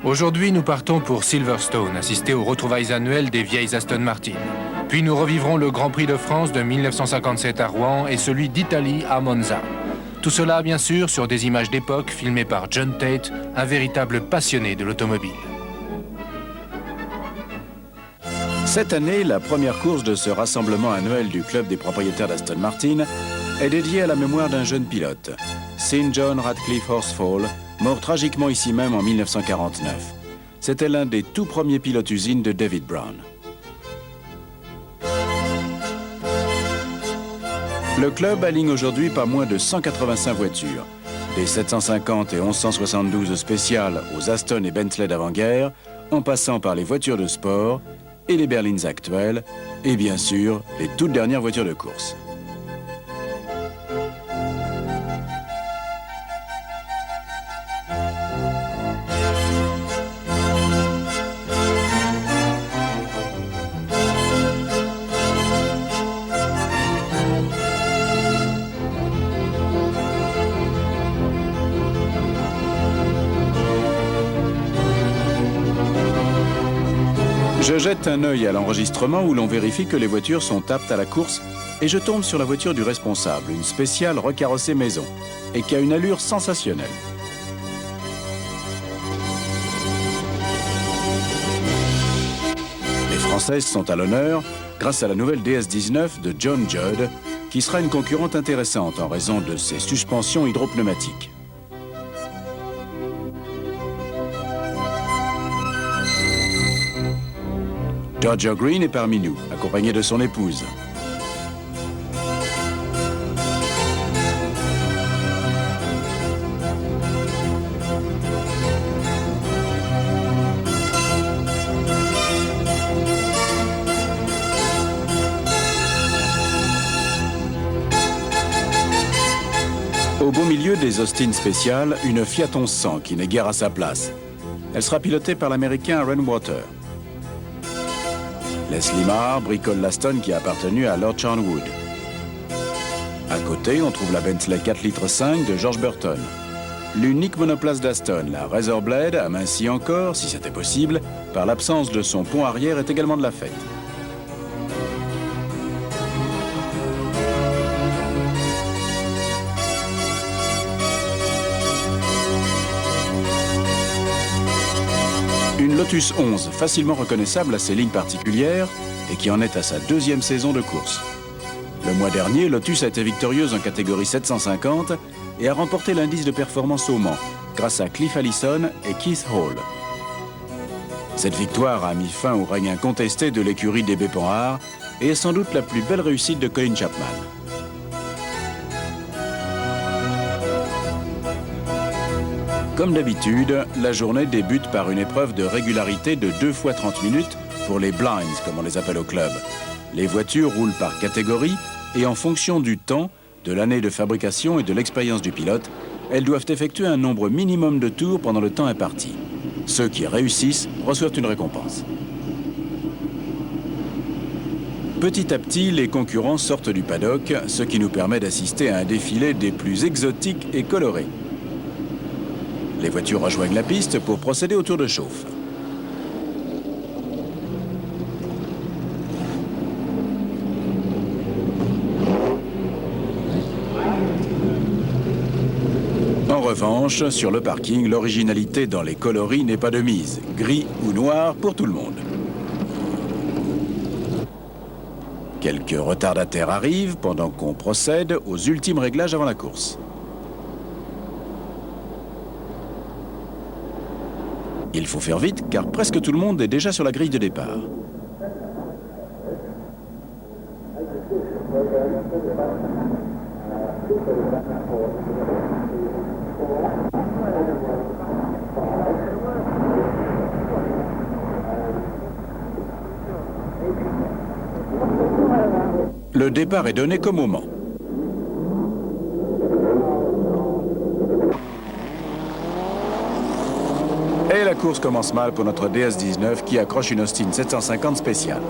Aujourd'hui, nous partons pour Silverstone, assister aux retrouvailles annuelles des vieilles Aston Martin. Puis nous revivrons le Grand Prix de France de 1957 à Rouen et celui d'Italie à Monza. Tout cela, bien sûr, sur des images d'époque filmées par John Tate, un véritable passionné de l'automobile. Cette année, la première course de ce rassemblement annuel du club des propriétaires d'Aston Martin est dédiée à la mémoire d'un jeune pilote, Sir John Ratcliffe Horsfall, mort tragiquement ici même en 1949. C'était l'un des tout premiers pilotes usines de David Brown. Le club aligne aujourd'hui pas moins de 185 voitures, des 750 et 1172 spéciales aux Aston et Bentley d'avant-guerre, en passant par les voitures de sport et les berlines actuelles, et bien sûr, les toutes dernières voitures de course. Je jette un œil à l'enregistrement où l'on vérifie que les voitures sont aptes à la course et je tombe sur la voiture du responsable, une spéciale recarrossée maison, et qui a une allure sensationnelle. Les Françaises sont à l'honneur grâce à la nouvelle DS19 de John Judd, qui sera une concurrente intéressante en raison de ses suspensions hydropneumatiques. Dodger Green est parmi nous, accompagné de son épouse. Au beau milieu des Austin spéciales, une Fiat 1100 qui n'est guère à sa place. Elle sera pilotée par l'Américain Rainwater. Leslie Marr bricole l'Aston qui a appartenu à Lord Charnwood. À côté, on trouve la Bentley 4,5 litres de George Burton. L'unique monoplace d'Aston, la Razorblade, amincie encore, si c'était possible, par l'absence de son pont arrière, est également de la fête. Une Lotus 11, facilement reconnaissable à ses lignes particulières et qui en est à sa deuxième saison de course. Le mois dernier, Lotus a été victorieuse en catégorie 750 et a remporté l'indice de performance au Mans grâce à Cliff Allison et Keith Hall. Cette victoire a mis fin au règne incontesté de l'écurie des Panhard et est sans doute la plus belle réussite de Colin Chapman. Comme d'habitude, la journée débute par une épreuve de régularité de 2 fois 30 minutes pour les blinds, comme on les appelle au club. Les voitures roulent par catégorie et en fonction du temps, de l'année de fabrication et de l'expérience du pilote, elles doivent effectuer un nombre minimum de tours pendant le temps imparti. Ceux qui réussissent reçoivent une récompense. Petit à petit, les concurrents sortent du paddock, ce qui nous permet d'assister à un défilé des plus exotiques et colorés. Les voitures rejoignent la piste pour procéder au tour de chauffe. En revanche, sur le parking, l'originalité dans les coloris n'est pas de mise. Gris ou noir pour tout le monde. Quelques retardataires arrivent pendant qu'on procède aux ultimes réglages avant la course. Il faut faire vite car presque tout le monde est déjà sur la grille de départ. Le départ est donné comme au Mans. Et la course commence mal pour notre DS19 qui accroche une Austin 750 spéciale.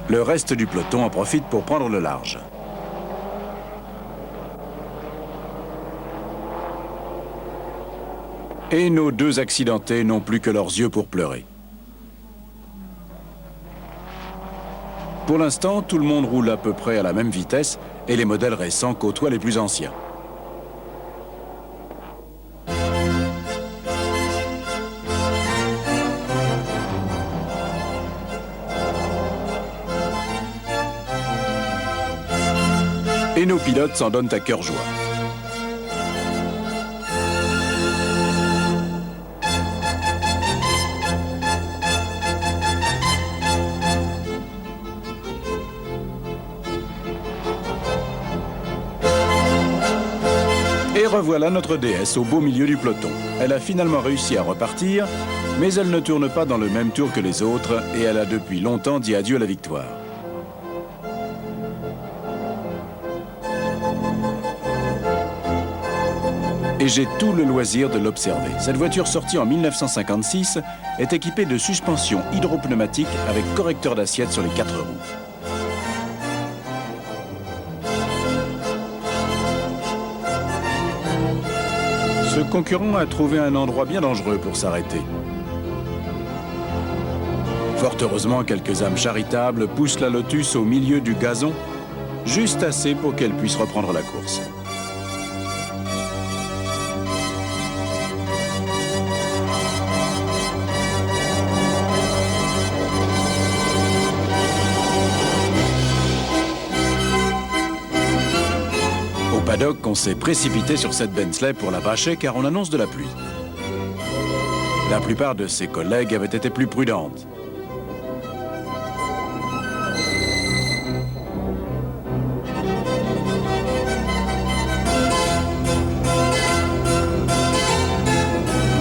Le reste du peloton en profite pour prendre le large. Et nos deux accidentés n'ont plus que leurs yeux pour pleurer. Pour l'instant, tout le monde roule à peu près à la même vitesse et les modèles récents côtoient les plus anciens. Et nos pilotes s'en donnent à cœur joie. Et revoilà notre déesse au beau milieu du peloton. Elle a finalement réussi à repartir, mais elle ne tourne pas dans le même tour que les autres et elle a depuis longtemps dit adieu à la victoire. Et j'ai tout le loisir de l'observer. Cette voiture sortie en 1956 est équipée de suspensions hydropneumatiques avec correcteur d'assiette sur les 4 roues. Ce concurrent a trouvé un endroit bien dangereux pour s'arrêter. Fort heureusement, quelques âmes charitables poussent la Lotus au milieu du gazon, juste assez pour qu'elle puisse reprendre la course. Au paddock, on s'est précipité sur cette Bentley pour la bâcher car on annonce de la pluie. La plupart de ses collègues avaient été plus prudentes.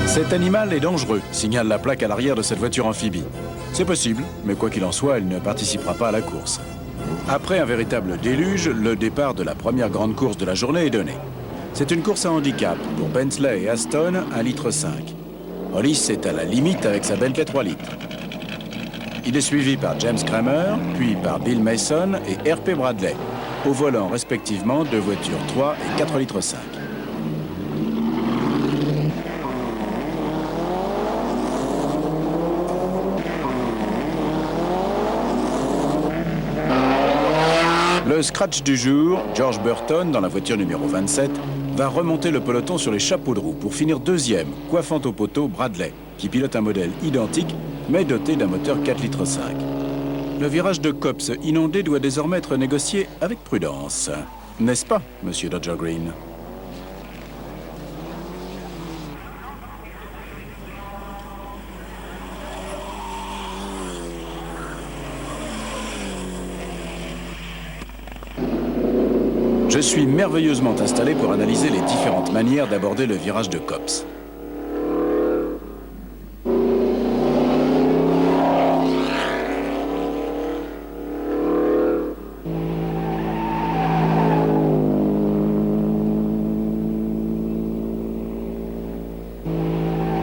Cet animal est dangereux, signale la plaque à l'arrière de cette voiture amphibie. C'est possible, mais quoi qu'il en soit, elle ne participera pas à la course. Après un véritable déluge, le départ de la première grande course de la journée est donné. C'est une course à handicap pour Bentley et Aston, 1,5 litre. Hollis est à la limite avec sa Bentley 3 litres. Il est suivi par James Kramer, puis par Bill Mason et R.P. Bradley, au volant respectivement de voitures 3 et 4,5 litres. Le scratch du jour, George Burton, dans la voiture numéro 27, va remonter le peloton sur les chapeaux de roue pour finir deuxième, coiffant au poteau Bradley, qui pilote un modèle identique, mais doté d'un moteur 4,5 litres. Le virage de Copse inondé doit désormais être négocié avec prudence. N'est-ce pas, monsieur Dodger Green ? Je suis merveilleusement installé pour analyser les différentes manières d'aborder le virage de Copse.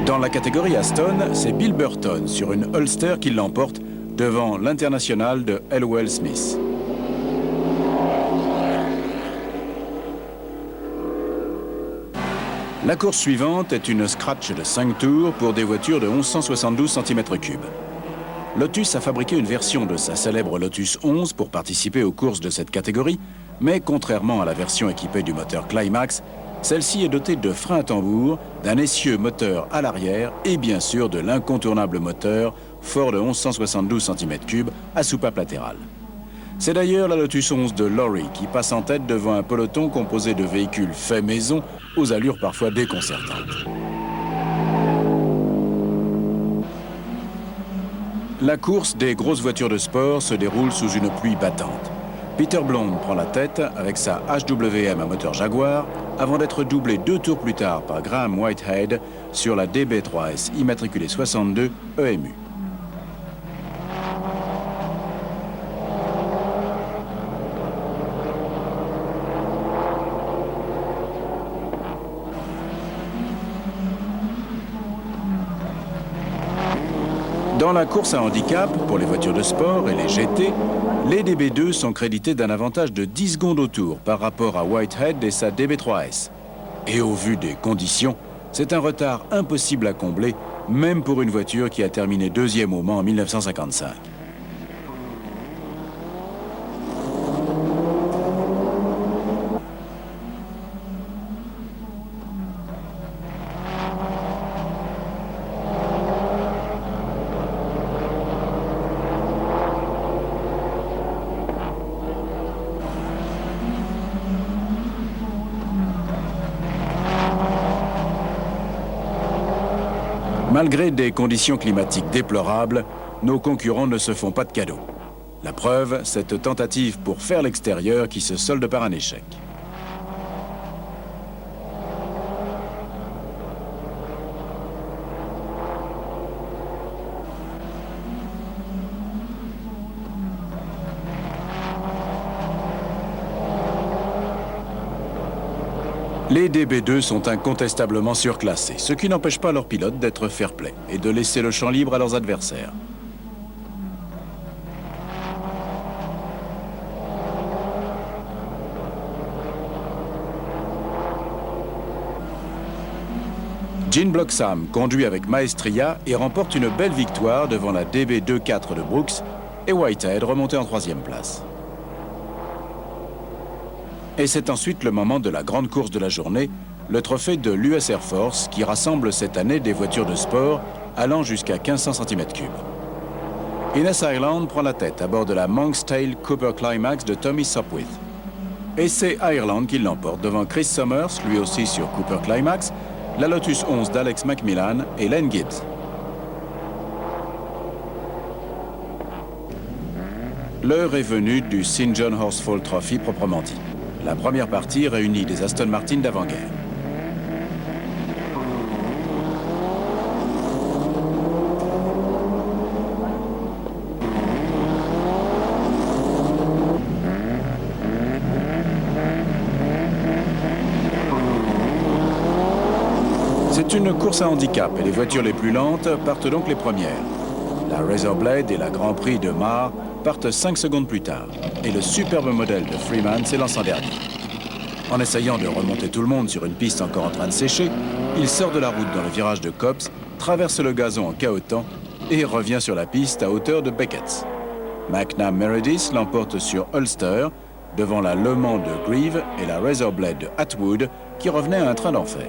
Dans la catégorie Aston, c'est Bill Burton sur une Ulster qui l'emporte devant l'international de Elwell Smith. La course suivante est une scratch de 5 tours pour des voitures de 1172 cm3. Lotus a fabriqué une version de sa célèbre Lotus 11 pour participer aux courses de cette catégorie, mais contrairement à la version équipée du moteur Climax, celle-ci est dotée de freins à tambour, d'un essieu moteur à l'arrière et bien sûr de l'incontournable moteur Ford de 1172 cm3 à soupape latérale. C'est d'ailleurs la Lotus 11 de Lorry qui passe en tête devant un peloton composé de véhicules faits maison aux allures parfois déconcertantes. La course des grosses voitures de sport se déroule sous une pluie battante. Peter Blonde prend la tête avec sa HWM à moteur Jaguar avant d'être doublé 2 tours plus tard par Graham Whitehead sur la DB3S immatriculée 62 EMU. Dans la course à handicap, pour les voitures de sport et les GT, les DB2 sont crédités d'un avantage de 10 secondes au tour par rapport à Whitehead et sa DB3S. Et au vu des conditions, c'est un retard impossible à combler, même pour une voiture qui a terminé deuxième au Mans en 1955. Malgré des conditions climatiques déplorables, nos concurrents ne se font pas de cadeaux. La preuve, cette tentative pour faire l'extérieur qui se solde par un échec. Les DB2 sont incontestablement surclassés, ce qui n'empêche pas leurs pilotes d'être fair-play et de laisser le champ libre à leurs adversaires. Gene Bloxham conduit avec maestria et remporte une belle victoire devant la DB2-4 de Brooks et Whitehead remonté en troisième place. Et c'est ensuite le moment de la grande course de la journée, le trophée de l'US Air Force qui rassemble cette année des voitures de sport allant jusqu'à 1500 cm3. Innes Ireland prend la tête à bord de la Monk's Tail Cooper Climax de Tommy Sopwith. Et c'est Ireland qui l'emporte devant Chris Summers, lui aussi sur Cooper Climax, la Lotus 11 d'Alex McMillan et Len Gibbs. L'heure est venue du St. John Horsfall Trophy proprement dit. La première partie réunit des Aston Martin d'avant-guerre. C'est une course à handicap et les voitures les plus lentes partent donc les premières. La Razorblade et la Grand Prix de Mar partent 5 secondes plus tard. Et le superbe modèle de Freeman s'élance en dernier. En essayant de remonter tout le monde sur une piste encore en train de sécher, il sort de la route dans le virage de Copse, traverse le gazon en cahotant et revient sur la piste à hauteur de Beckett's. McNam Meredith l'emporte sur Ulster, devant la Le Mans de Grieve et la Razorblade de Atwood, qui revenait à un train d'enfer.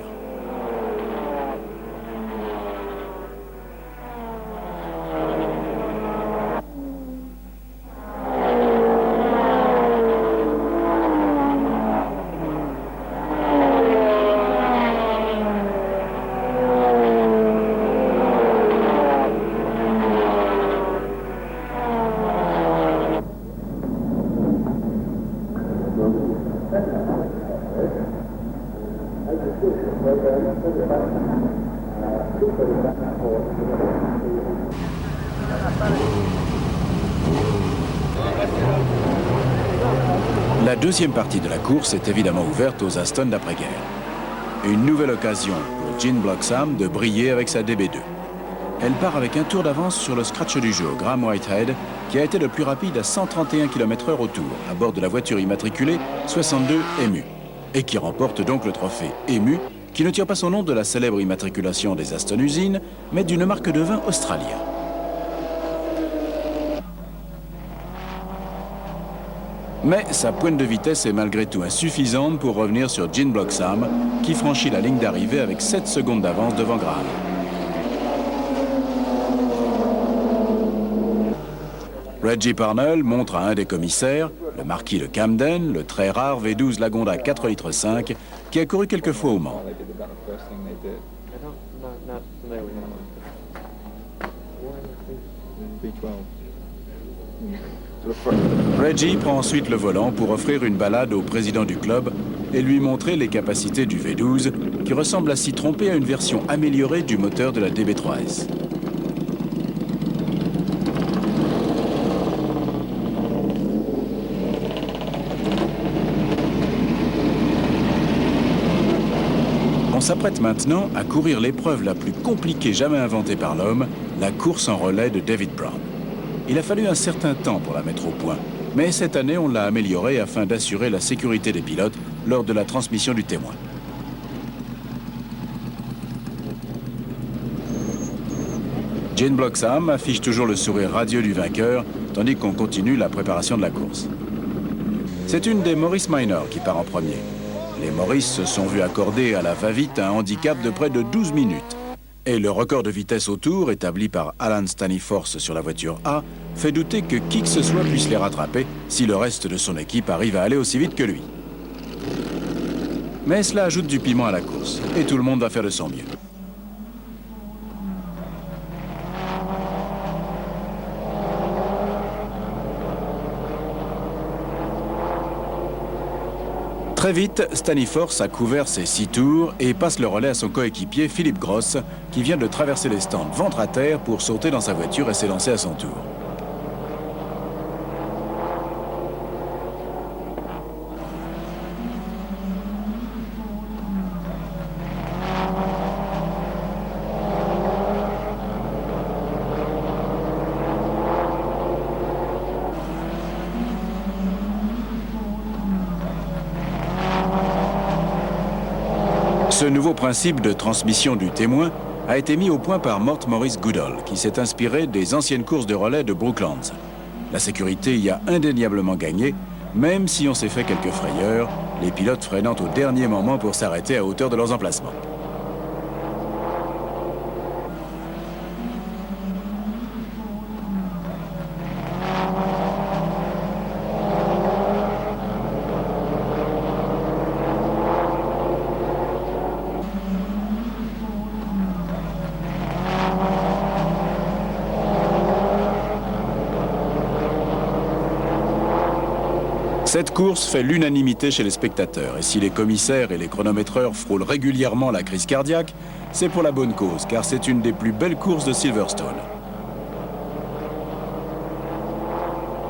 La deuxième partie de la course est évidemment ouverte aux Aston d'après-guerre. Une nouvelle occasion pour Gene Bloxham de briller avec sa DB2. Elle part avec un tour d'avance sur le scratch du jour, Graham Whitehead, qui a été le plus rapide à 131 km/h au tour, à bord de la voiture immatriculée 62 EMU, et qui remporte donc le trophée EMU, qui ne tire pas son nom de la célèbre immatriculation des Aston Usines, mais d'une marque de vin australien. Mais sa pointe de vitesse est malgré tout insuffisante pour revenir sur Gene Bloxham, qui franchit la ligne d'arrivée avec 7 secondes d'avance devant Graham. Reggie Parnell montre à un des commissaires, le marquis de Camden, le très rare V12 Lagonda 4,5 litres, qui a couru quelques fois au Mans. Reggie prend ensuite le volant pour offrir une balade au président du club et lui montrer les capacités du V12, qui ressemble à s'y tromper à une version améliorée du moteur de la DB3S. On s'apprête maintenant à courir l'épreuve la plus compliquée jamais inventée par l'homme, la course en relais de David Brown. Il a fallu un certain temps pour la mettre au point, mais cette année, on l'a améliorée afin d'assurer la sécurité des pilotes lors de la transmission du témoin. Jane Bloxham affiche toujours le sourire radieux du vainqueur, tandis qu'on continue la préparation de la course. C'est une des Morris Minor qui part en premier. Les Morris se sont vus accorder à la va-vite un handicap de près de 12 minutes. Et le record de vitesse au tour, établi par Alan Staniforth sur la voiture A, fait douter que qui que ce soit puisse les rattraper si le reste de son équipe arrive à aller aussi vite que lui. Mais cela ajoute du piment à la course, et tout le monde va faire de son mieux. Très vite, Staniforth a couvert ses 6 tours et passe le relais à son coéquipier Philip Gross, qui vient de traverser les stands ventre à terre pour sauter dans sa voiture et s'élancer à son tour. Ce nouveau principe de transmission du témoin a été mis au point par Mort Maurice Goodall, qui s'est inspiré des anciennes courses de relais de Brooklands. La sécurité y a indéniablement gagné, même si on s'est fait quelques frayeurs, les pilotes freinant au dernier moment pour s'arrêter à hauteur de leurs emplacements. Cette course fait l'unanimité chez les spectateurs, et si les commissaires et les chronométreurs frôlent régulièrement la crise cardiaque, c'est pour la bonne cause, car c'est une des plus belles courses de Silverstone.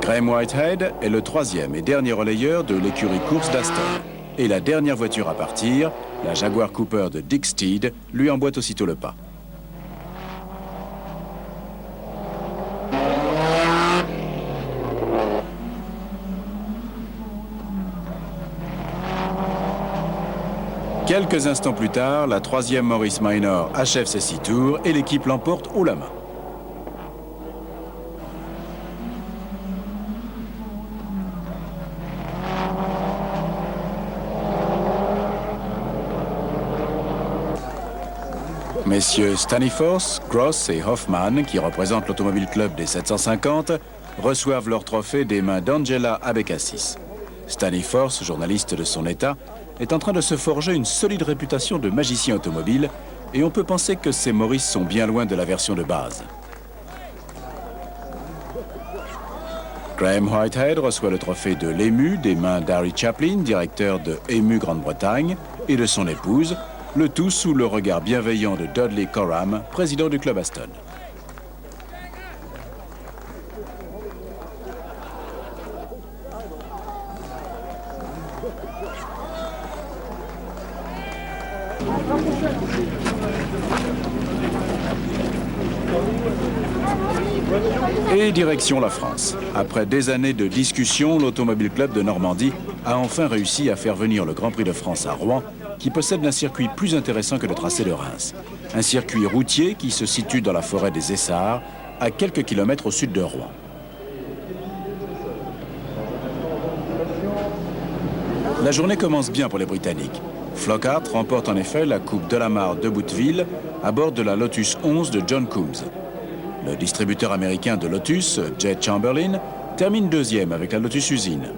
Graham Whitehead est le 3e et dernier relayeur de l'écurie course d'Aston. Et la dernière voiture à partir, la Jaguar Cooper de Dick Steed, lui emboîte aussitôt le pas. Quelques instants plus tard, la 3e Morris Minor achève ses 6 tours et l'équipe l'emporte haut la main. Messieurs Staniforth, Gross et Hoffman, qui représentent l'Automobile Club des 750, reçoivent leur trophée des mains d'Angela Abecassis. Staniforth, journaliste de son état, est en train de se forger une solide réputation de magicien automobile et on peut penser que ces Morris sont bien loin de la version de base. Graham Whitehead reçoit le trophée de l'Ému des mains d'Harry Chaplin, directeur de Ému Grande-Bretagne, et de son épouse, le tout sous le regard bienveillant de Dudley Coram, président du club Aston. Et direction la France. Après des années de discussions, l'Automobile Club de Normandie a enfin réussi à faire venir le Grand Prix de France à Rouen, qui possède un circuit plus intéressant que le tracé de Reims. Un circuit routier qui se situe dans la forêt des Essarts, à quelques kilomètres au sud de Rouen. La journée commence bien pour les Britanniques. Flockhart remporte en effet la Coupe Delamare de Bouteville à bord de la Lotus 11 de John Coombs. Le distributeur américain de Lotus, Jed Chamberlain, termine 2e avec la Lotus Usine.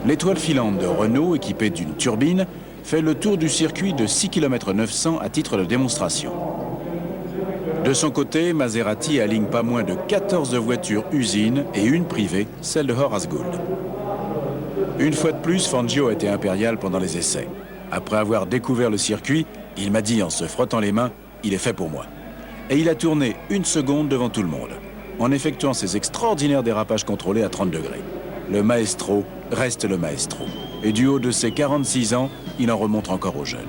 L'étoile filante de Renault, équipée d'une turbine, fait le tour du circuit de 6 km 900 à titre de démonstration. De son côté, Maserati aligne pas moins de 14 voitures usines et une privée, celle de Horace Gould. Une fois de plus, Fangio a été impérial pendant les essais. Après avoir découvert le circuit, il m'a dit en se frottant les mains, il est fait pour moi. Et il a tourné 1 seconde devant tout le monde, en effectuant ses extraordinaires dérapages contrôlés à 30 degrés. Le maestro reste le maestro. Et du haut de ses 46 ans, il en remonte encore aux jeunes.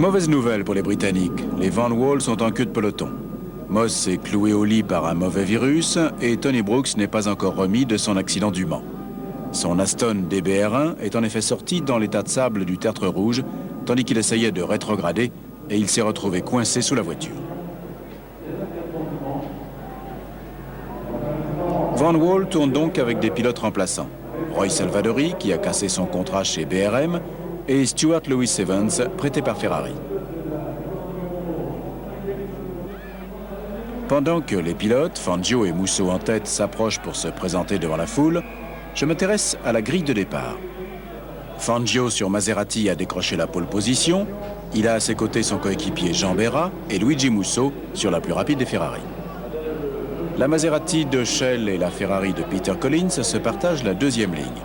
Mauvaise nouvelle pour les Britanniques, les Van Wall sont en queue de peloton. Moss est cloué au lit par un mauvais virus et Tony Brooks n'est pas encore remis de son accident du Mans. Son Aston DBR1 est en effet sorti dans l'état de sable du Tertre Rouge, tandis qu'il essayait de rétrograder et il s'est retrouvé coincé sous la voiture. Van Wall tourne donc avec des pilotes remplaçants. Roy Salvadori, qui a cassé son contrat chez BRM, et Stuart Lewis Evans, prêté par Ferrari. Pendant que les pilotes, Fangio et Musso en tête, s'approchent pour se présenter devant la foule, je m'intéresse à la grille de départ. Fangio sur Maserati a décroché la pole position. Il a à ses côtés son coéquipier Jean Berra et Luigi Musso sur la plus rapide des Ferrari. La Maserati de Shell et la Ferrari de Peter Collins se partagent la deuxième ligne.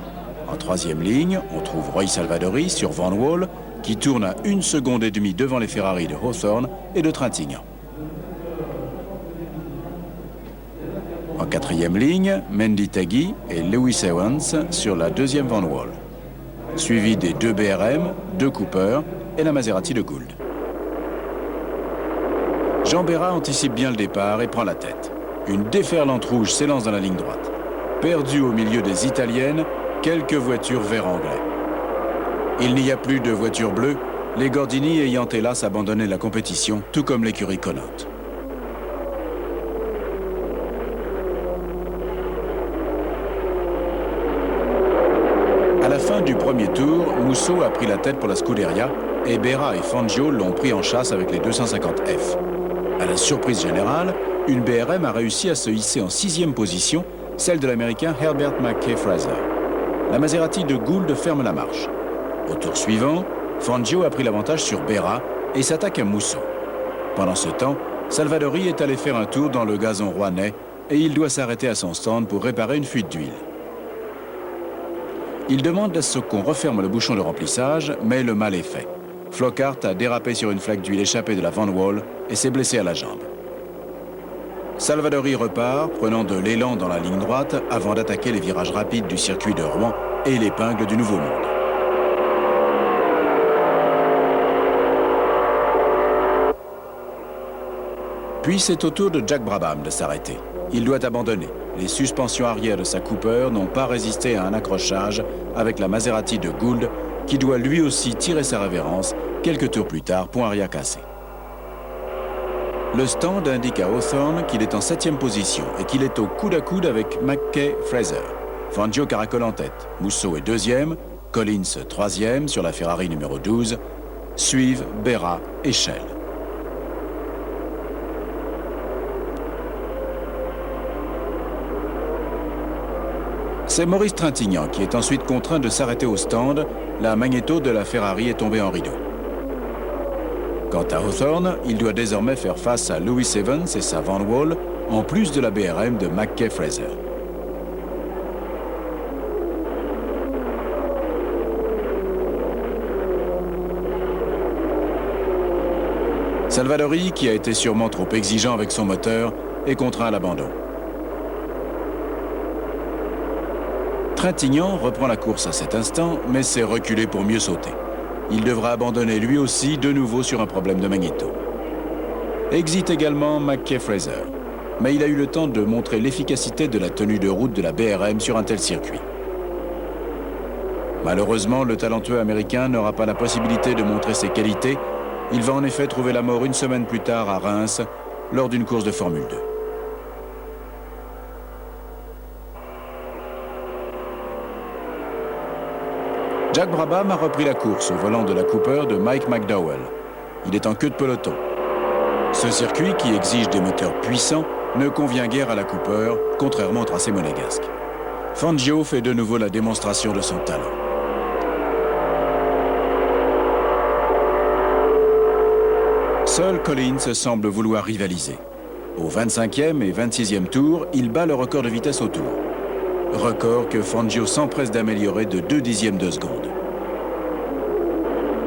En troisième ligne, on trouve Roy Salvadori sur Van Wall, qui tourne à 1,5 seconde devant les Ferrari de Hawthorne et de Trintignant. En quatrième ligne, Mendy Tagui et Lewis Evans sur la deuxième Van Wall, suivi des 2 BRM, 2 Cooper et la Maserati de Gould. Jean Berra anticipe bien le départ et prend la tête. Une déferlante rouge s'élance dans la ligne droite. Perdue au milieu des Italiennes, quelques voitures vert anglais. Il n'y a plus de voitures bleues, les Gordini ayant hélas abandonné la compétition, tout comme l'écurie Connaught. À la fin du premier tour, Musso a pris la tête pour la Scuderia et Berra et Fangio l'ont pris en chasse avec les 250F. À la surprise générale, une BRM a réussi à se hisser en 6e position, celle de l'Américain Herbert Mackay Fraser. La Maserati de Gould ferme la marche. Au tour suivant, Fangio a pris l'avantage sur Berra et s'attaque à Musso. Pendant ce temps, Salvadori est allé faire un tour dans le gazon rouennais et il doit s'arrêter à son stand pour réparer une fuite d'huile. Il demande à ce qu'on referme le bouchon de remplissage, mais le mal est fait. Flockhart a dérapé sur une flaque d'huile échappée de la Van Wall et s'est blessé à la jambe. Salvadori repart, prenant de l'élan dans la ligne droite avant d'attaquer les virages rapides du circuit de Rouen et l'épingle du Nouveau Monde. Puis c'est au tour de Jack Brabham de s'arrêter. Il doit abandonner. Les suspensions arrière de sa Cooper n'ont pas résisté à un accrochage avec la Maserati de Gould, qui doit lui aussi tirer sa révérence quelques tours plus tard, point arrière cassé. Le stand indique à Hawthorne qu'il est en 7e position et qu'il est au coude à coude avec Mackay Fraser. Fangio caracole en tête. Musso est 2e, Collins 3e sur la Ferrari numéro 12. Suivent Berra et Shell. C'est Maurice Trintignant qui est ensuite contraint de s'arrêter au stand. La magnéto de la Ferrari est tombée en rideau. Quant à Hawthorne, il doit désormais faire face à Lewis Evans et sa Van Wall, en plus de la BRM de Mackay Fraser. Salvadori, qui a été sûrement trop exigeant avec son moteur, est contraint à l'abandon. Trintignant reprend la course à cet instant, mais s'est reculé pour mieux sauter. Il devra abandonner lui aussi de nouveau sur un problème de magnéto. Exit également Mackay Fraser, mais il a eu le temps de montrer l'efficacité de la tenue de route de la BRM sur un tel circuit. Malheureusement, le talentueux américain n'aura pas la possibilité de montrer ses qualités. Il va en effet trouver la mort une semaine plus tard à Reims, lors d'une course de Formule 2. Jack Brabham a repris la course au volant de la Cooper de Mike McDowell. Il est en queue de peloton. Ce circuit, qui exige des moteurs puissants, ne convient guère à la Cooper, contrairement au tracé monégasque. Fangio fait de nouveau la démonstration de son talent. Seul Collins semble vouloir rivaliser. Au 25e et 26e tour, il bat le record de vitesse au tour. Record que Fangio s'empresse d'améliorer de 0,2 de seconde.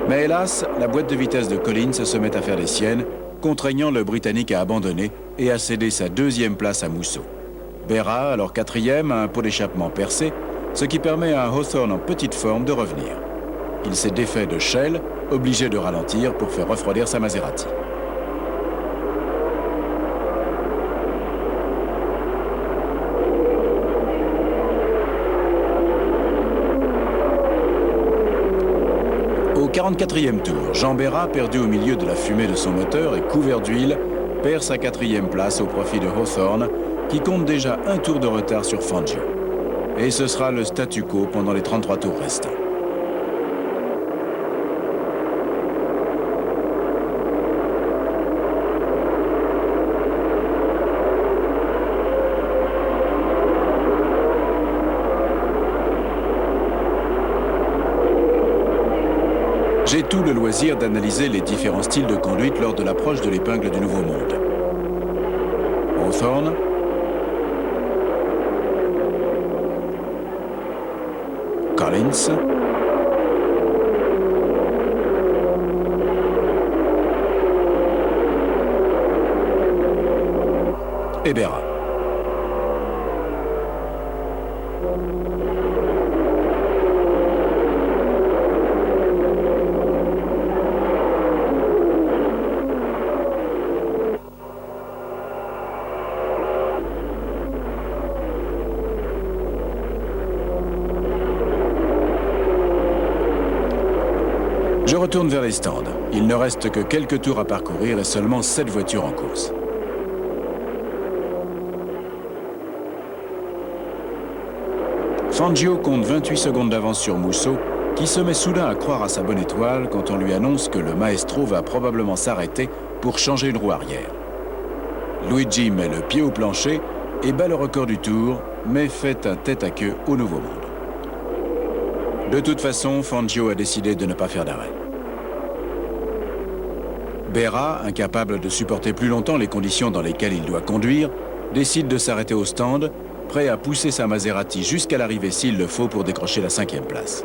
Mais hélas, la boîte de vitesse de Collins se met à faire des siennes, contraignant le Britannique à abandonner et à céder sa 2e place à Musso. Berra, alors 4e, a un pot d'échappement percé, ce qui permet à un Hawthorne en petite forme de revenir. il s'est défait de Shell, obligé de ralentir pour faire refroidir sa Maserati. Au 44e tour, Jean Berra, perdu au milieu de la fumée de son moteur et couvert d'huile, perd sa 4e place au profit de Hawthorne, qui compte déjà un tour de retard sur Fangio. Et ce sera le statu quo pendant les 33 tours restants. J'ai tout le loisir d'analyser les différents styles de conduite lors de l'approche de l'épingle du Nouveau Monde. Hawthorne, Collins, et Berra. Je retourne vers les stands. Il ne reste que quelques tours à parcourir et seulement 7 voitures en course. Fangio compte 28 secondes d'avance sur Musso, qui se met soudain à croire à sa bonne étoile quand on lui annonce que le maestro va probablement s'arrêter pour changer une roue arrière. Luigi met le pied au plancher et bat le record du tour, mais fait un tête-à-queue au Nouveau Monde. De toute façon, Fangio a décidé de ne pas faire d'arrêt. Berra, incapable de supporter plus longtemps les conditions dans lesquelles il doit conduire, décide de s'arrêter au stand, prêt à pousser sa Maserati jusqu'à l'arrivée s'il le faut pour décrocher la 5e place.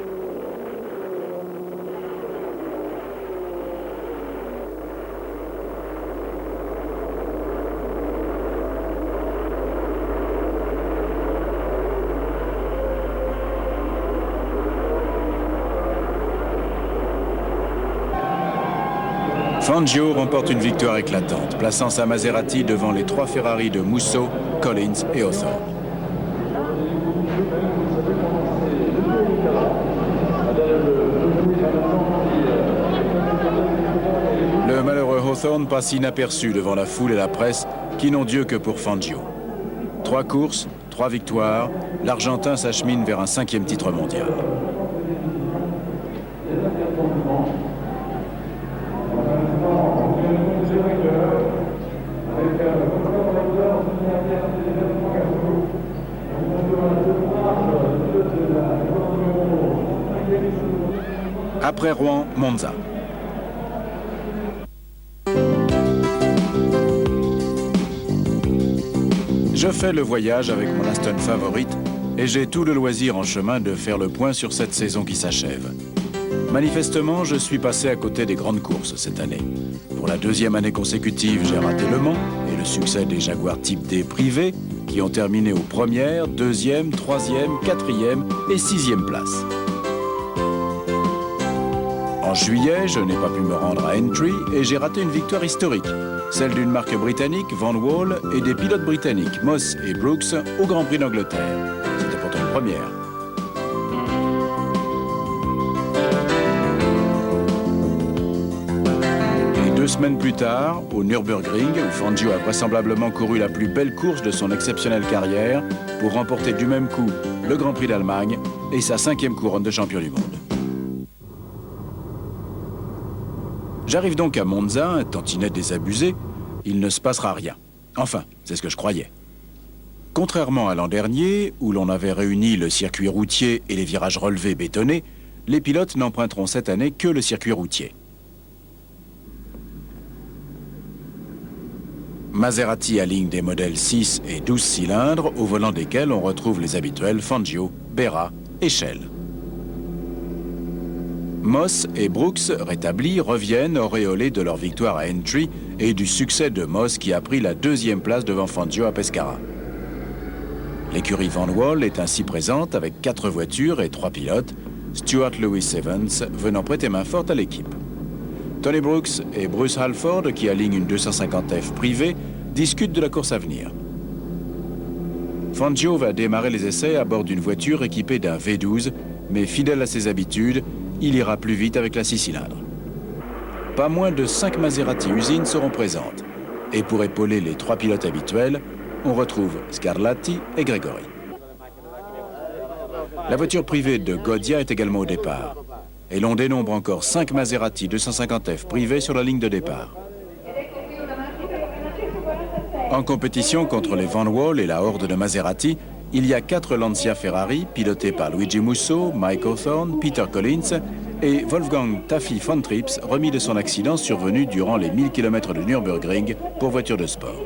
Fangio remporte une victoire éclatante, plaçant sa Maserati devant les 3 Ferrari de Musso, Collins et Hawthorne. Le malheureux Hawthorne passe inaperçu devant la foule et la presse qui n'ont Dieu que pour Fangio. 3 courses, 3 victoires, l'Argentin s'achemine vers un 5e titre mondial. Après Rouen, Monza. Je fais le voyage avec mon Aston favorite et j'ai tout le loisir en chemin de faire le point sur cette saison qui s'achève. Manifestement, je suis passé à côté des grandes courses cette année. Pour la 2e année consécutive, j'ai raté Le Mans et le succès des Jaguars Type D privés qui ont terminé aux 1e, 2e, 3e, 4e et 6e places. En juillet, je n'ai pas pu me rendre à Aintree et j'ai raté une victoire historique, celle d'une marque britannique, Van Wall, et des pilotes britanniques, Moss et Brooks, au Grand Prix d'Angleterre. C'était pourtant une première. Et 2 semaines plus tard, au Nürburgring, où Fangio a vraisemblablement couru la plus belle course de son exceptionnelle carrière pour remporter du même coup le Grand Prix d'Allemagne et sa 5e couronne de champion du monde. J'arrive donc à Monza, un tantinet désabusé, il ne se passera rien. Enfin, c'est ce que je croyais. Contrairement à l'an dernier, où l'on avait réuni le circuit routier et les virages relevés bétonnés, les pilotes n'emprunteront cette année que le circuit routier. Maserati aligne des modèles 6 et 12 cylindres, au volant desquels on retrouve les habituels Fangio, Berra et Shell. Moss et Brooks, rétablis, reviennent auréolés de leur victoire à Aintree et du succès de Moss qui a pris la 2e place devant Fangio à Pescara. L'écurie Van Wall est ainsi présente avec 4 voitures et 3 pilotes, Stuart Lewis Evans venant prêter main forte à l'équipe. Tony Brooks et Bruce Halford, qui alignent une 250F privée, discutent de la course à venir. Fangio va démarrer les essais à bord d'une voiture équipée d'un V12, mais fidèle à ses habitudes, il ira plus vite avec la 6 cylindres. Pas moins de 5 Maserati usines seront présentes. Et pour épauler les 3 pilotes habituels, on retrouve Scarlatti et Gregory. La voiture privée de Goggia est également au départ. Et l'on dénombre encore 5 Maserati 250F privés sur la ligne de départ. En compétition contre les Van Wall et la horde de Maserati, il y a 4 Lancia Ferrari pilotés par Luigi Musso, Mike Hawthorne, Peter Collins et Wolfgang Taffy von Trips, remis de son accident survenu durant les 1000 km de Nürburgring pour voiture de sport.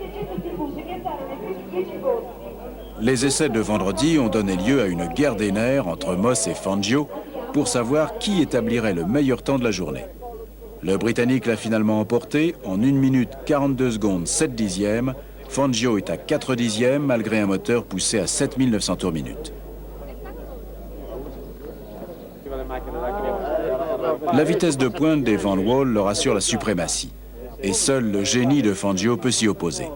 Les essais de vendredi ont donné lieu à une guerre des nerfs entre Moss et Fangio pour savoir qui établirait le meilleur temps de la journée. Le Britannique l'a finalement emporté en 1 minute 42 secondes 7 dixièmes. Fangio est à 4 dixièmes malgré un moteur poussé à 7900 tours minute. La vitesse de pointe des Van Wall leur assure la suprématie. Et seul le génie de Fangio peut s'y opposer.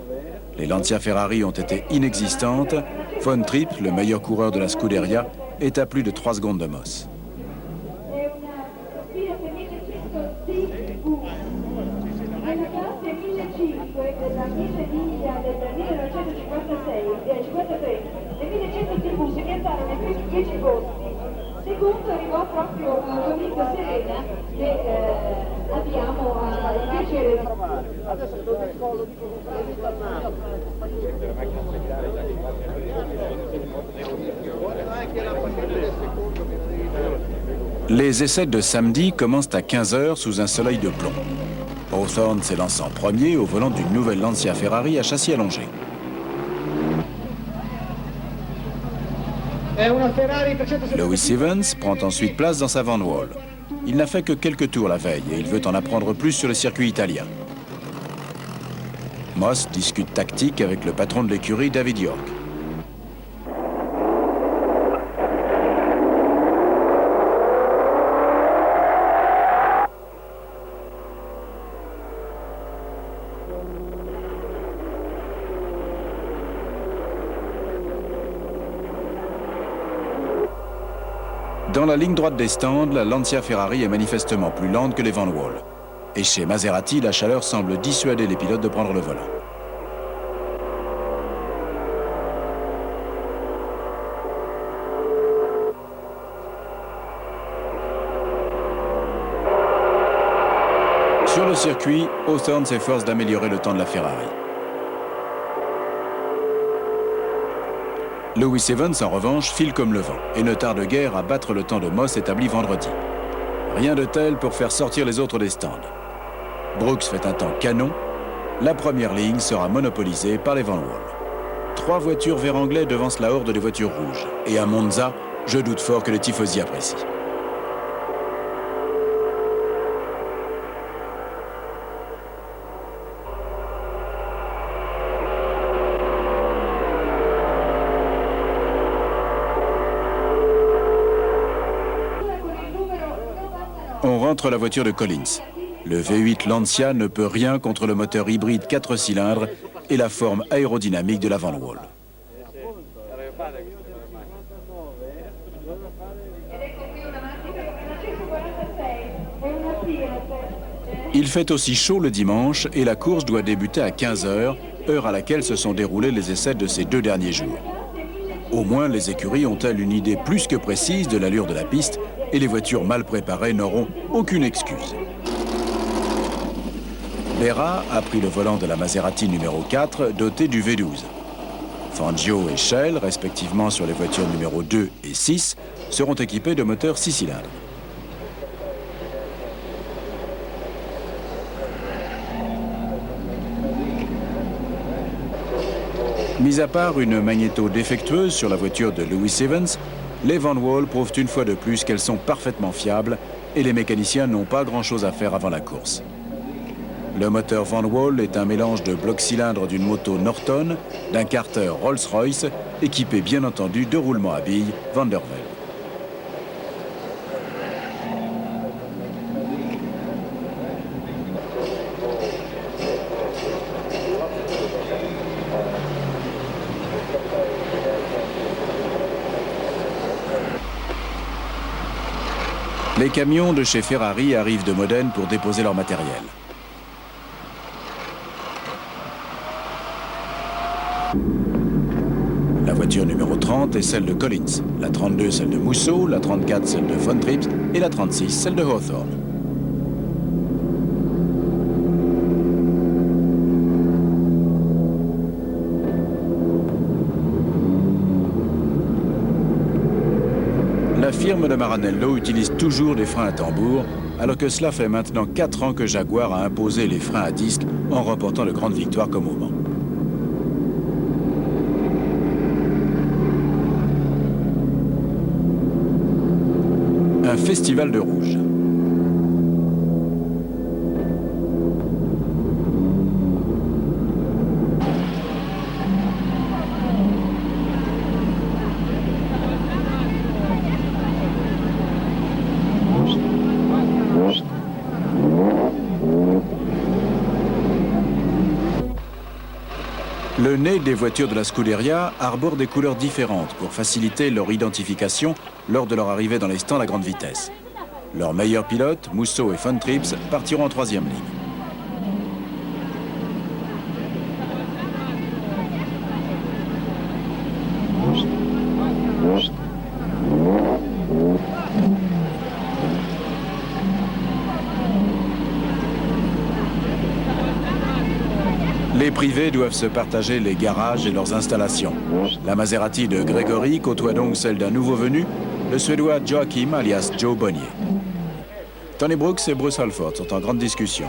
Les Lancia Ferrari ont été inexistantes. Von Trips, le meilleur coureur de la Scuderia, est à plus de 3 secondes de Moss. Secondo arrivò proprio Domenico Serena che abbiamo il piacere di... Les essais de samedi commencent à 15 h sous un soleil de plomb. Hawthorne s'élance en premier au volant d'une nouvelle Lancia Ferrari à châssis allongé. Lewis Evans prend ensuite place dans sa Van Wall. Il n'a fait que quelques tours la veille et il veut en apprendre plus sur le circuit italien. Moss discute tactique avec le patron de l'écurie, David York. Dans la ligne droite des stands, la Lancia Ferrari est manifestement plus lente que les Van Wall. Et chez Maserati, la chaleur semble dissuader les pilotes de prendre le volant. Sur le circuit, Hawthorne s'efforce d'améliorer le temps de la Ferrari. Lewis Evans, en revanche, file comme le vent et ne tarde guère à battre le temps de Moss établi vendredi. Rien de tel pour faire sortir les autres des stands. Brooks fait un temps canon. La première ligne sera monopolisée par les Van Wall. 3 voitures vert anglais devancent la horde des voitures rouges. Et à Monza, je doute fort que les tifosi apprécient. On rentre la voiture de Collins. Le V8 Lancia ne peut rien contre le moteur hybride 4 cylindres et la forme aérodynamique de la Van Wall. Il fait aussi chaud le dimanche et la course doit débuter à 15 h, heure à laquelle se sont déroulés les essais de ces 2 derniers jours. Au moins, les écuries ont-elles une idée plus que précise de l'allure de la piste et les voitures mal préparées n'auront aucune excuse. Berra a pris le volant de la Maserati numéro 4 dotée du V12. Fangio et Shell, respectivement sur les voitures numéro 2 et 6, seront équipés de moteurs 6 cylindres. Mis à part une magnéto défectueuse sur la voiture de Lewis Evans, les Van Wall prouvent une fois de plus qu'elles sont parfaitement fiables et les mécaniciens n'ont pas grand-chose à faire avant la course. Le moteur Van Wall est un mélange de bloc cylindre d'une moto Norton, d'un Carter Rolls-Royce, équipé bien entendu de roulements à billes Van der Velde. Les camions de chez Ferrari arrivent de Modène pour déposer leur matériel. La voiture numéro 30 est celle de Collins, la 32 celle de Musso, la 34 celle de Von Trips et la 36 celle de Hawthorne. La firme de Maranello utilise toujours des freins à tambour, alors que cela fait maintenant 4 ans que Jaguar a imposé les freins à disque en remportant de grandes victoires comme au Mans. Un festival de rouge. Le nez des voitures de la Scuderia arbore des couleurs différentes pour faciliter leur identification lors de leur arrivée dans les stands à grande vitesse. Leurs meilleurs pilotes, Musso et Von Trips, partiront en 3e ligne. Les privés doivent se partager les garages et leurs installations. La Maserati de Grégory côtoie donc celle d'un nouveau venu, le Suédois Joachim alias Joe Bonnier. Tony Brooks et Bruce Halford sont en grande discussion.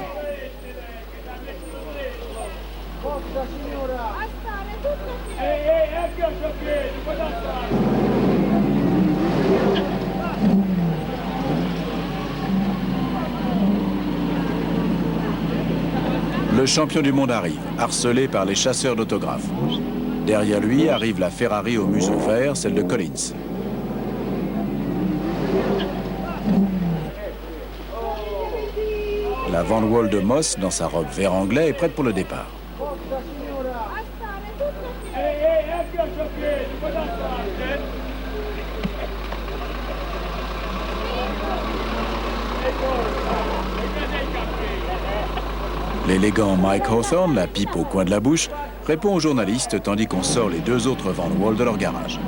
Le champion du monde arrive, harcelé par les chasseurs d'autographes. Derrière lui arrive la Ferrari au museau vert, celle de Collins. La Van Wall de Moss, dans sa robe vert anglais, est prête pour le départ. L'élégant Mike Hawthorne, la pipe au coin de la bouche, répond aux journalistes tandis qu'on sort les 2 autres Van Wall de leur garage.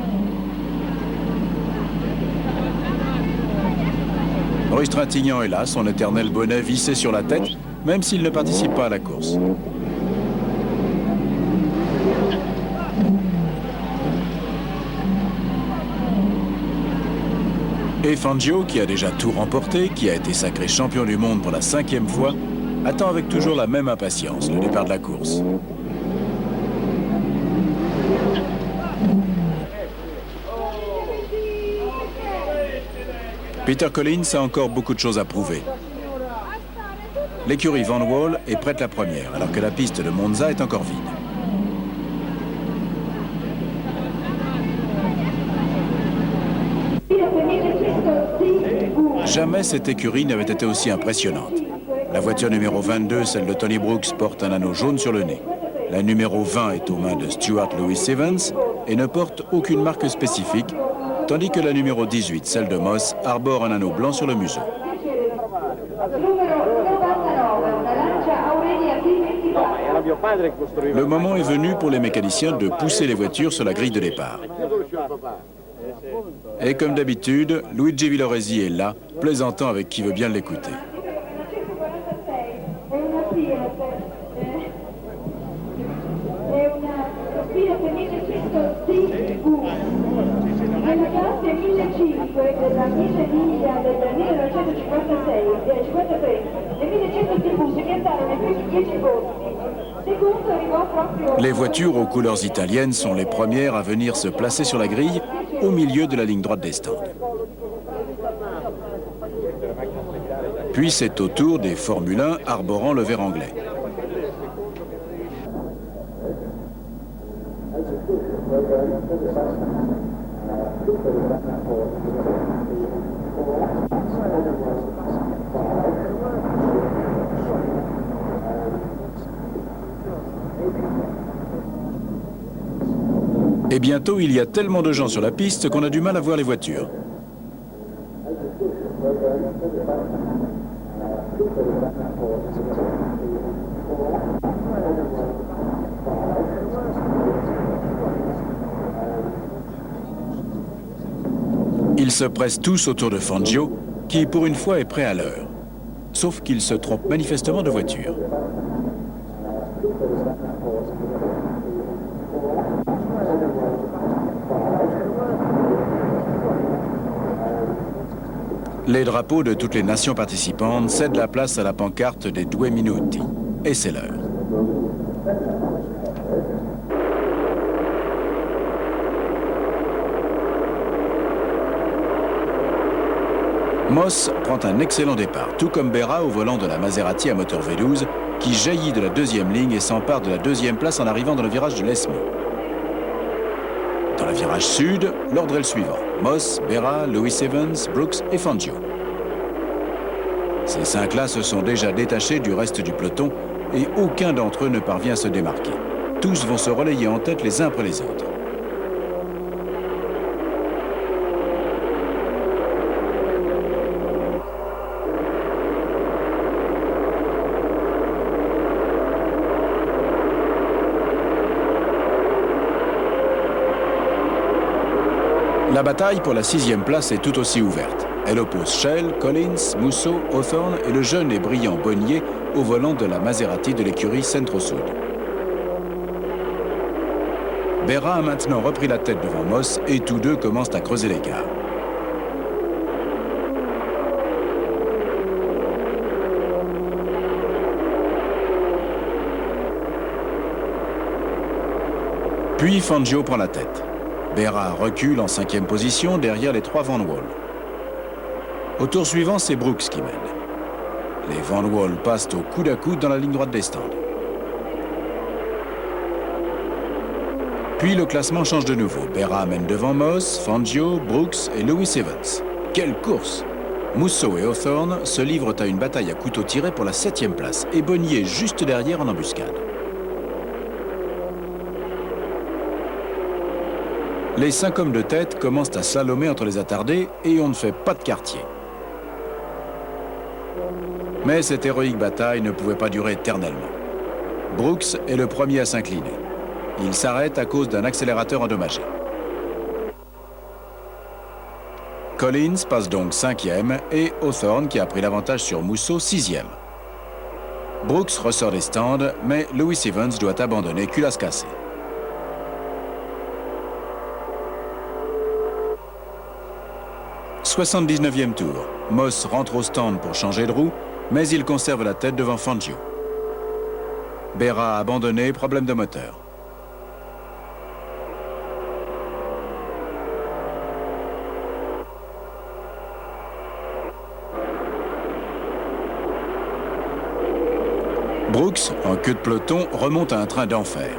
Maurice Trintignant est là, son éternel bonnet vissé sur la tête, même s'il ne participe pas à la course. Et Fangio, qui a déjà tout remporté, qui a été sacré champion du monde pour la 5e fois, attend avec toujours la même impatience le départ de la course. Peter Collins a encore beaucoup de choses à prouver. L'écurie Van Wall est prête la première, alors que la piste de Monza est encore vide. Jamais cette écurie n'avait été aussi impressionnante. La voiture numéro 22, celle de Tony Brooks, porte un anneau jaune sur le nez. La numéro 20 est aux mains de Stuart Lewis Evans et ne porte aucune marque spécifique, tandis que la numéro 18, celle de Moss, arbore un anneau blanc sur le museau. Le moment est venu pour les mécaniciens de pousser les voitures sur la grille de départ. Et comme d'habitude, Luigi Villoresi est là, plaisantant avec qui veut bien l'écouter. Nella classe 1005 della 1000 miglia del 1956 e 53 le 1100 tribus che andarono ai primi 10 posti. Secondo arrivò proprio... Les voitures aux couleurs italiennes sont les premières à venir se placer sur la grille, au milieu de la ligne droite des stands. Puis c'est au tour des Formule 1 arborant le vert anglais. Et bientôt, il y a tellement de gens sur la piste qu'on a du mal à voir les voitures. Ils se pressent tous autour de Fangio, qui pour une fois est prêt à l'heure. Sauf qu'il se trompe manifestement de voiture. Les drapeaux de toutes les nations participantes cèdent la place à la pancarte des 2 minuti. Et c'est l'heure. Moss prend un excellent départ, tout comme Berra au volant de la Maserati à moteur V12, qui jaillit de la deuxième ligne et s'empare de la deuxième place en arrivant dans le virage de l'Esmo. Dans le virage sud, l'ordre est le suivant. Moss, Berra, Lewis Evans, Brooks et Fangio. Ces 5-là se sont déjà détachés du reste du peloton et aucun d'entre eux ne parvient à se démarquer. Tous vont se relayer en tête les uns après les autres. La bataille pour la 6e place est tout aussi ouverte. Elle oppose Shell, Collins, Musso, Hawthorne et le jeune et brillant Bonnier au volant de la Maserati de l'écurie Centro-Sud. Berra a maintenant repris la tête devant Moss et tous deux commencent à creuser l'écart. Puis Fangio prend la tête. Berra recule en 5e position derrière les 3 Van Wall. Au tour suivant, c'est Brooks qui mène. Les Van Wall passent au coude à coude dans la ligne droite des stands. Puis le classement change de nouveau. Berra mène devant Moss, Fangio, Brooks et Lewis Evans. Quelle course! Musso et Hawthorne se livrent à une bataille à couteau tiré pour la 7e place et Bonnier juste derrière en embuscade. Les 5 hommes de tête commencent à slalomer entre les attardés et on ne fait pas de quartier. Mais cette héroïque bataille ne pouvait pas durer éternellement. Brooks est le premier à s'incliner. Il s'arrête à cause d'un accélérateur endommagé. Collins passe donc 5e et Hawthorne, qui a pris l'avantage sur Musso, 6e. Brooks ressort des stands, mais Lewis Evans doit abandonner culasse cassée. « 79e tour. Moss rentre au stand pour changer de roue, mais il conserve la tête devant Fangio. Berra a abandonné, problème de moteur. Brooks, en queue de peloton, remonte à un train d'enfer.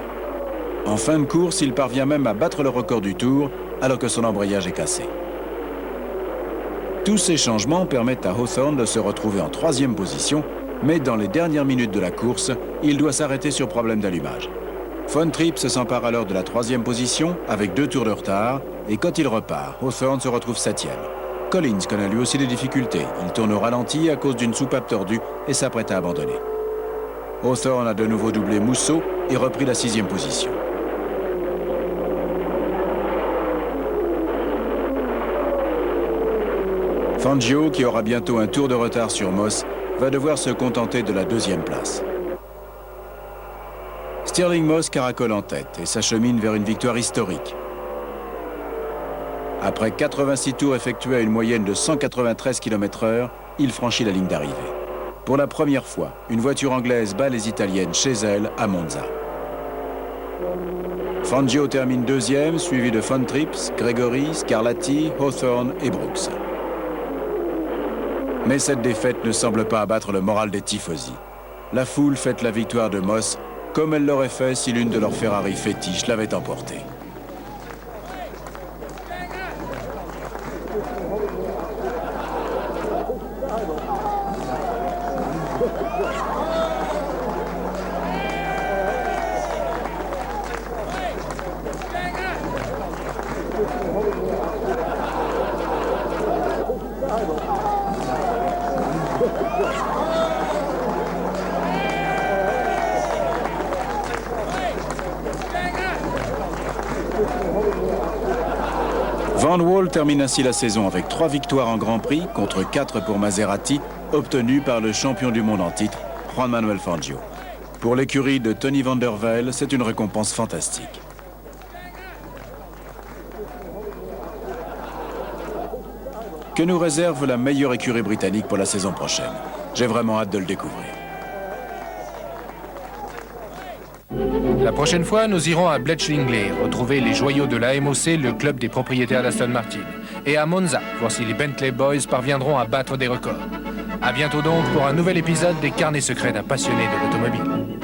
En fin de course, il parvient même à battre le record du tour alors que son embrayage est cassé. Tous ces changements permettent à Hawthorne de se retrouver en 3e position, mais dans les dernières minutes de la course, il doit s'arrêter sur problème d'allumage. Von Trips s'empare alors de la 3e position avec 2 tours de retard, et quand il repart, Hawthorne se retrouve 7e. Collins connaît lui aussi des difficultés. Il tourne au ralenti à cause d'une soupape tordue et s'apprête à abandonner. Hawthorne a de nouveau doublé Musso et repris la 6e position. Fangio, qui aura bientôt un tour de retard sur Moss, va devoir se contenter de la 2e place. Stirling Moss caracole en tête et s'achemine vers une victoire historique. Après 86 tours effectués à une moyenne de 193 km/h, il franchit la ligne d'arrivée. Pour la première fois, une voiture anglaise bat les Italiennes chez elle à Monza. Fangio termine 2e, suivi de Von Trips, Gregory, Scarlatti, Hawthorne et Brooks. Mais cette défaite ne semble pas abattre le moral des tifosi. La foule fête la victoire de Moss comme elle l'aurait fait si l'une de leurs Ferrari fétiches l'avait emporté. Van Wall termine ainsi la saison avec 3 victoires en Grand Prix contre 4 pour Maserati, obtenues par le champion du monde en titre, Juan Manuel Fangio. Pour l'écurie de Tony van derWijl, c'est une récompense fantastique. Que nous réserve la meilleure écurie britannique pour la saison prochaine? J'ai vraiment hâte de le découvrir. La prochaine fois, nous irons à Bletchley, retrouver les joyaux de la MOC, le club des propriétaires d'Aston Martin, et à Monza, voir si les Bentley Boys parviendront à battre des records. À bientôt donc pour un nouvel épisode des carnets secrets d'un passionné de l'automobile.